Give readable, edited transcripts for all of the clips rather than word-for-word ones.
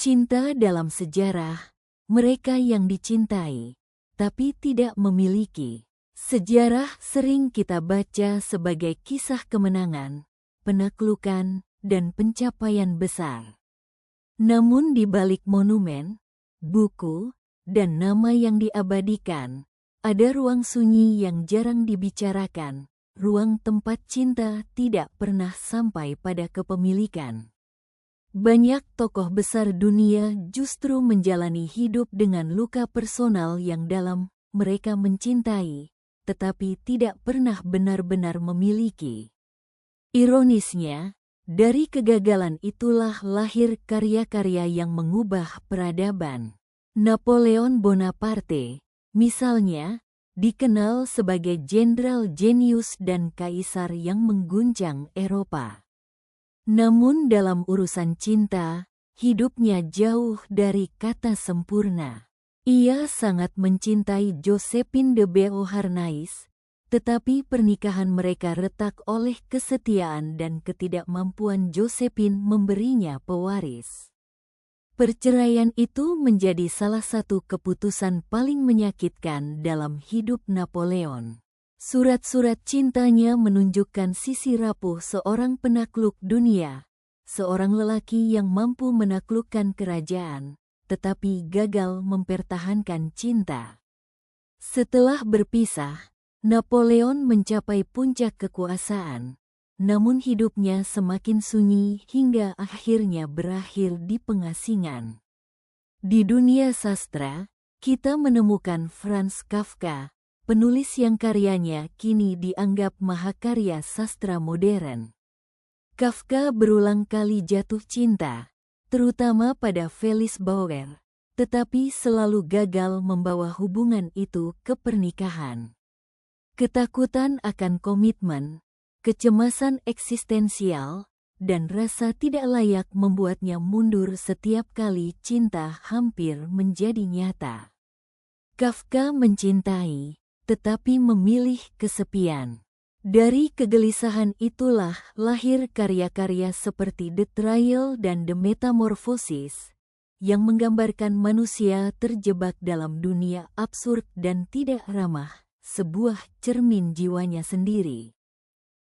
Cinta dalam sejarah, mereka yang dicintai, tapi tidak memiliki. Sejarah sering kita baca sebagai kisah kemenangan, penaklukan, dan pencapaian besar. Namun di balik monumen, buku, dan nama yang diabadikan, ada ruang sunyi yang jarang dibicarakan, ruang tempat cinta tidak pernah sampai pada kepemilikan. Banyak tokoh besar dunia justru menjalani hidup dengan luka personal yang dalam. Mereka mencintai, tetapi tidak pernah benar-benar memiliki. Ironisnya, dari kegagalan itulah lahir karya-karya yang mengubah peradaban. Napoleon Bonaparte, misalnya, dikenal sebagai jenderal jenius dan kaisar yang mengguncang Eropa. Namun dalam urusan cinta, hidupnya jauh dari kata sempurna. Ia sangat mencintai Josephine de Beauharnais, tetapi pernikahan mereka retak oleh kesetiaan dan ketidakmampuan Josephine memberinya pewaris. Perceraian itu menjadi salah satu keputusan paling menyakitkan dalam hidup Napoleon. Surat-surat cintanya menunjukkan sisi rapuh seorang penakluk dunia, seorang lelaki yang mampu menaklukkan kerajaan, tetapi gagal mempertahankan cinta. Setelah berpisah, Napoleon mencapai puncak kekuasaan, namun hidupnya semakin sunyi hingga akhirnya berakhir di pengasingan. Di dunia sastra, kita menemukan Franz Kafka, penulis yang karyanya kini dianggap mahakarya sastra modern. Kafka berulang kali jatuh cinta, terutama pada Felice Bauer, tetapi selalu gagal membawa hubungan itu ke pernikahan. Ketakutan akan komitmen, kecemasan eksistensial, dan rasa tidak layak membuatnya mundur setiap kali cinta hampir menjadi nyata. Kafka mencintai, tetapi memilih kesepian. Dari kegelisahan itulah lahir karya-karya seperti The Trial dan The Metamorphosis, yang menggambarkan manusia terjebak dalam dunia absurd dan tidak ramah, sebuah cermin jiwanya sendiri.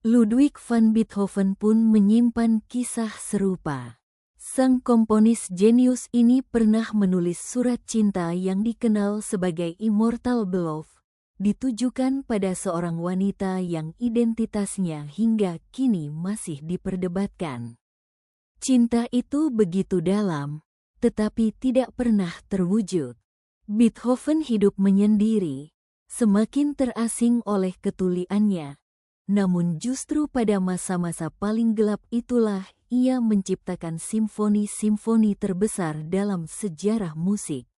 Ludwig van Beethoven pun menyimpan kisah serupa. Sang komponis jenius ini pernah menulis surat cinta yang dikenal sebagai Immortal Love, ditujukan pada seorang wanita yang identitasnya hingga kini masih diperdebatkan. Cinta itu begitu dalam, tetapi tidak pernah terwujud. Beethoven hidup menyendiri, semakin terasing oleh ketuliannya. Namun justru pada masa-masa paling gelap itulah ia menciptakan simfoni-simfoni terbesar dalam sejarah musik.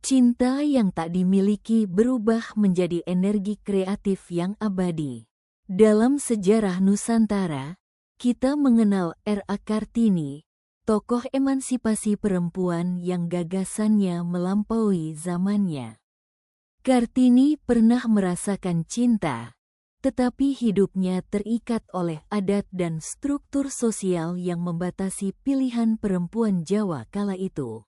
Cinta yang tak dimiliki berubah menjadi energi kreatif yang abadi. Dalam sejarah Nusantara, kita mengenal R.A. Kartini, tokoh emansipasi perempuan yang gagasannya melampaui zamannya. Kartini pernah merasakan cinta, tetapi hidupnya terikat oleh adat dan struktur sosial yang membatasi pilihan perempuan Jawa kala itu.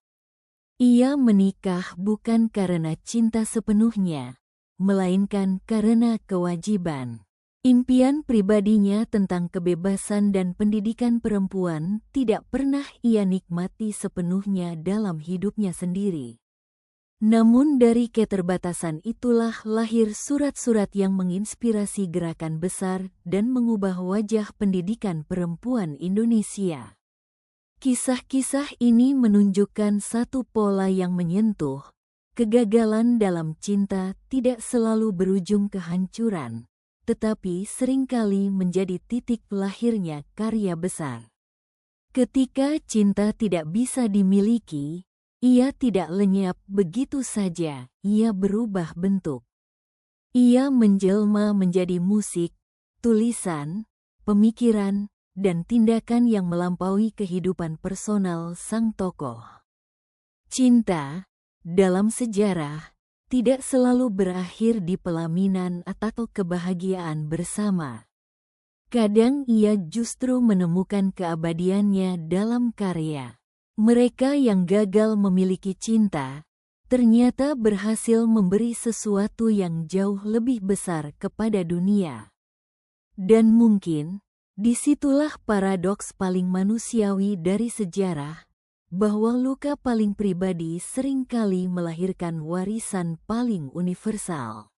Ia menikah bukan karena cinta sepenuhnya, melainkan karena kewajiban. Impian pribadinya tentang kebebasan dan pendidikan perempuan tidak pernah ia nikmati sepenuhnya dalam hidupnya sendiri. Namun dari keterbatasan itulah lahir surat-surat yang menginspirasi gerakan besar dan mengubah wajah pendidikan perempuan Indonesia. Kisah-kisah ini menunjukkan satu pola yang menyentuh. Kegagalan dalam cinta tidak selalu berujung kehancuran, tetapi seringkali menjadi titik lahirnya karya besar. Ketika cinta tidak bisa dimiliki, ia tidak lenyap begitu saja, ia berubah bentuk. Ia menjelma menjadi musik, tulisan, pemikiran, dan tindakan yang melampaui kehidupan personal sang tokoh. Cinta, dalam sejarah, tidak selalu berakhir di pelaminan atau kebahagiaan bersama. Kadang ia justru menemukan keabadiannya dalam karya. Mereka yang gagal memiliki cinta, ternyata berhasil memberi sesuatu yang jauh lebih besar kepada dunia. Dan mungkin, disitulah paradoks paling manusiawi dari sejarah, bahwa luka paling pribadi seringkali melahirkan warisan paling universal.